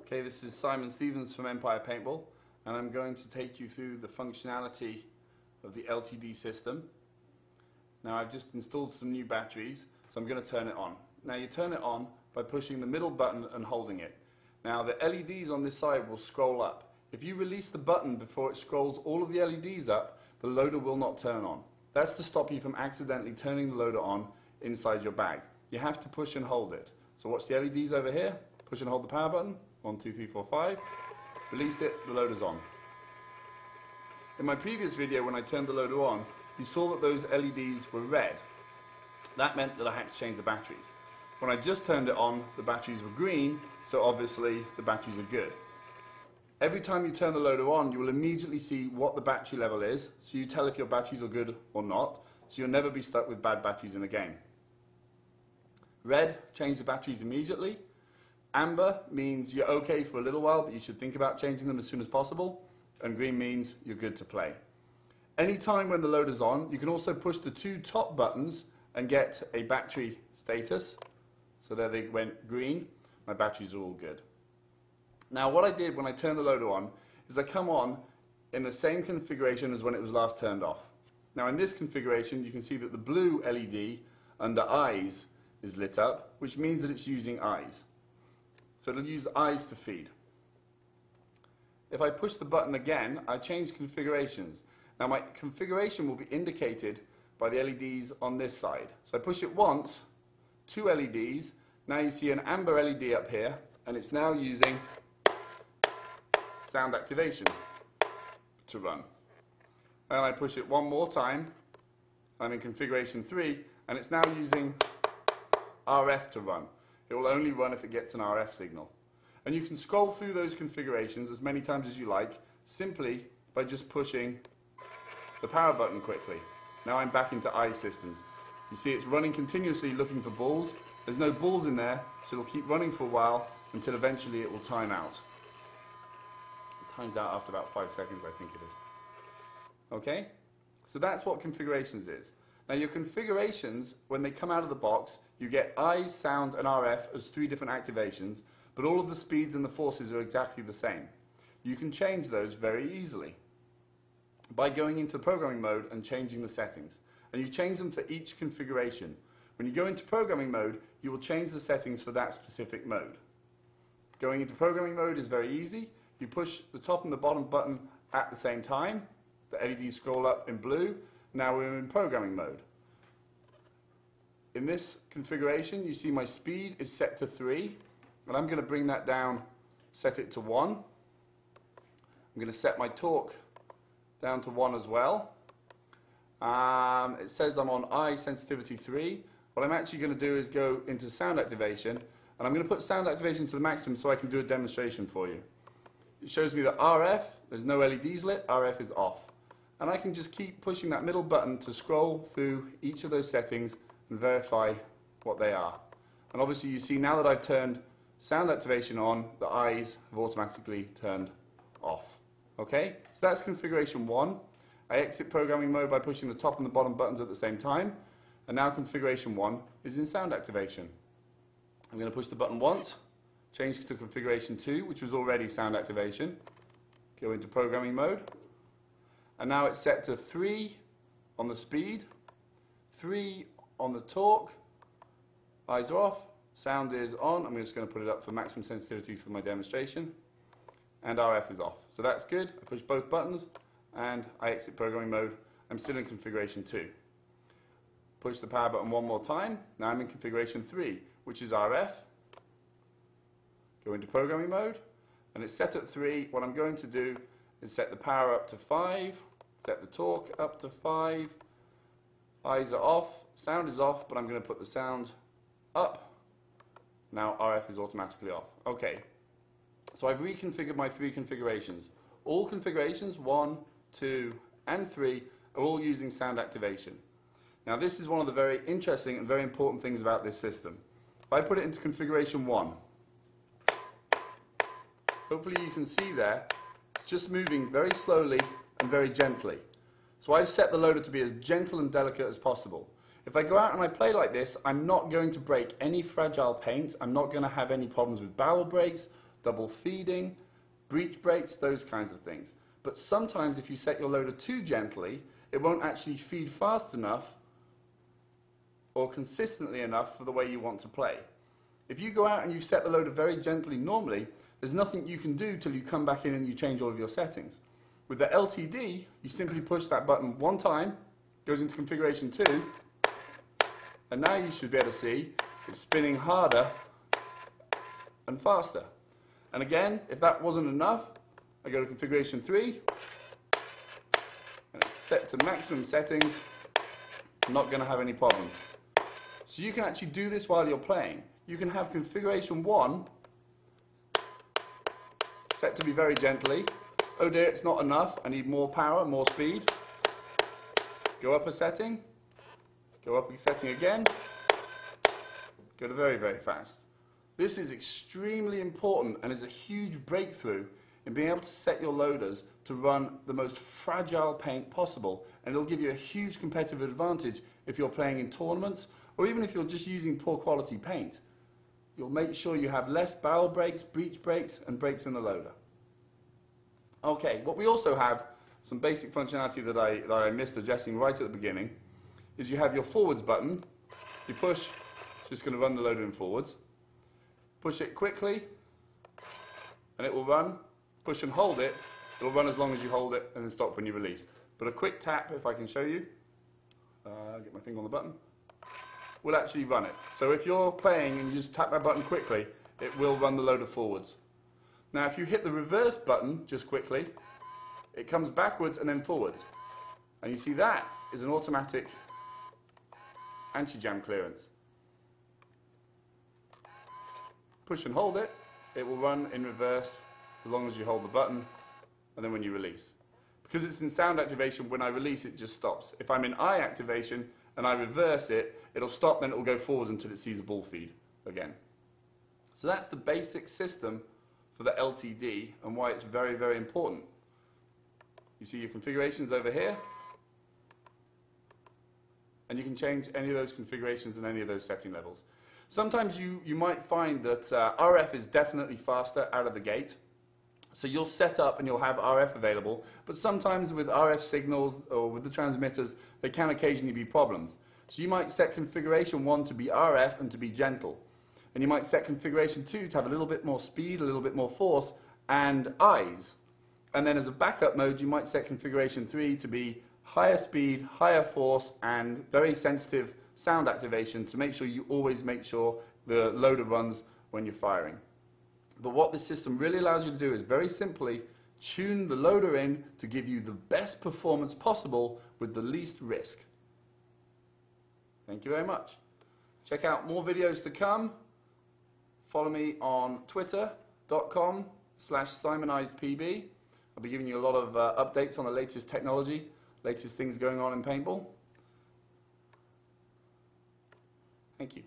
Okay, this is Simon Stevens from Empire Paintball, and I'm going to take you through the functionality of the LTD system. Now I've just installed some new batteries, so I'm going to turn it on. Now you turn it on by pushing the middle button and holding it. Now the LEDs on this side will scroll up. If you release the button before it scrolls all of the LEDs up, the loader will not turn on. That's to stop you from accidentally turning the loader on inside your bag. You have to push and hold it. So watch the LEDs over here. Push and hold the power button. 1, 2, 3, 4, 5. Release it, the loader's on. In my previous video when I turned the loader on, you saw that those LEDs were red. That meant that I had to change the batteries. When I just turned it on, the batteries were green, so obviously the batteries are good. Every time you turn the loader on, you will immediately see what the battery level is, so you tell if your batteries are good or not, so you'll never be stuck with bad batteries in a game. Red, change the batteries immediately. Amber means you're okay for a little while, but you should think about changing them as soon as possible. And green means you're good to play. Anytime when the loader's on, you can also push the two top buttons and get a battery status. So there they went green. My batteries are all good. Now what I did when I turned the loader on is I come on in the same configuration as when it was last turned off. Now in this configuration you can see that the blue LED under eyes is lit up, which means that it's using eyes. So it'll use eyes to feed. If I push the button again, I change configurations. Now my configuration will be indicated by the LEDs on this side. So I push it once, 2 LEDs. Now you see an amber LED up here, and it's now using sound activation to run. And I push it one more time, I'm in configuration 3, and it's now using RF to run. It will only run if it gets an RF signal. And you can scroll through those configurations as many times as you like, simply by just pushing the power button quickly. Now I'm back into eye systems. You see it's running continuously looking for balls. There's no balls in there, so it'll keep running for a while until eventually it will time out. It times out after about 5 seconds, I think it is. Okay? So that's what configurations is. Now your configurations, when they come out of the box, you get eyes, sound and RF as 3 different activations, but all of the speeds and the forces are exactly the same. You can change those very easily by going into programming mode and changing the settings. And you change them for each configuration. When you go into programming mode, you will change the settings for that specific mode. Going into programming mode is very easy. You push the top and the bottom button at the same time. The LEDs scroll up in blue. Now we're in programming mode. In this configuration, you see my speed is set to 3, and I'm going to bring that down, set it to 1. I'm going to set my torque down to 1 as well. It says I'm on eye sensitivity 3. What I'm actually going to do is go into sound activation, and I'm going to put sound activation to the maximum so I can do a demonstration for you. It shows me that RF, there's no LEDs lit, RF is off. And I can just keep pushing that middle button to scroll through each of those settings and verify what they are. And obviously you see now that I've turned sound activation on, the eyes have automatically turned off. Okay, so that's configuration 1. I exit programming mode by pushing the top and the bottom buttons at the same time. And now configuration 1 is in sound activation. I'm going to push the button once, change to configuration 2, which was already sound activation. Go into programming mode. And now it's set to 3 on the speed, 3 on the torque, eyes are off, sound is on. I'm just going to put it up for maximum sensitivity for my demonstration, and RF is off. So that's good. I push both buttons and I exit programming mode. I'm still in configuration 2. Push the power button one more time. Now I'm in configuration 3, which is RF. Go into programming mode, and it's set at 3. What I'm going to do is set the power up to 5, set the torque up to 5, eyes are off, sound is off, but I'm going to put the sound up. Now RF is automatically off. Okay, so I've reconfigured my 3 configurations. All configurations, 1, 2 and 3, are all using sound activation. Now this is one of the very interesting and very important things about this system. If I put it into configuration 1, hopefully you can see there, it's just moving very slowly and very gently. So I've set the loader to be as gentle and delicate as possible. If I go out and I play like this, I'm not going to break any fragile paint, I'm not going to have any problems with barrel breaks, double feeding, breech brakes, those kinds of things. But sometimes if you set your loader too gently, it won't actually feed fast enough or consistently enough for the way you want to play. If you go out and you set the loader very gently normally, there's nothing you can do till you come back in and you change all of your settings. With the LTD, you simply push that button one time, goes into configuration 2, and now you should be able to see it's spinning harder and faster. And again, if that wasn't enough, I go to configuration 3, and it's set to maximum settings. I'm not going to have any problems. So you can actually do this while you're playing. You can have configuration 1 set to be very gently. Oh dear, it's not enough. I need more power, more speed. Go up a setting. Go up a setting again. Go to very, very fast. This is extremely important and is a huge breakthrough in being able to set your loaders to run the most fragile paint possible, and it'll give you a huge competitive advantage if you're playing in tournaments or even if you're just using poor quality paint. You'll make sure you have less barrel breaks, breech breaks, and breaks in the loader. Okay, what we also have, some basic functionality that I missed addressing right at the beginning, is you have your forwards button. You push, it's just going to run the loader in forwards. Push it quickly, and it will run. Push and hold it, it will run as long as you hold it, and then stop when you release. But a quick tap, if I can show you, get my finger on the button, will actually run it. So if you're playing and you just tap that button quickly, it will run the loader forwards. Now if you hit the reverse button just quickly, it comes backwards and then forwards. And you see that is an automatic anti-jam clearance. Push and hold it, it will run in reverse as long as you hold the button, and then when you release. Because it's in sound activation, when I release it just stops. If I'm in eye activation and I reverse it, it'll stop, then it will go forwards until it sees a ball feed again. So that's the basic system for the LTD and why it's very, very important. You see your configurations over here, and you can change any of those configurations and any of those setting levels. Sometimes you might find that RF is definitely faster out of the gate. So you'll set up and you'll have RF available, but sometimes with RF signals or with the transmitters, there can occasionally be problems. So you might set configuration 1 to be RF and to be gentle. And you might set configuration 2 to have a little bit more speed, a little bit more force, and eyes. And then as a backup mode, you might set configuration 3 to be higher speed, higher force, and very sensitive sound activation to make sure you always make sure the loader runs when you're firing. But what this system really allows you to do is very simply tune the loader in to give you the best performance possible with the least risk. Thank you very much. Check out more videos to come. Follow me on twitter.com/simonizedpb. I'll be giving you a lot of updates on the latest technology, latest things going on in paintball. Thank you.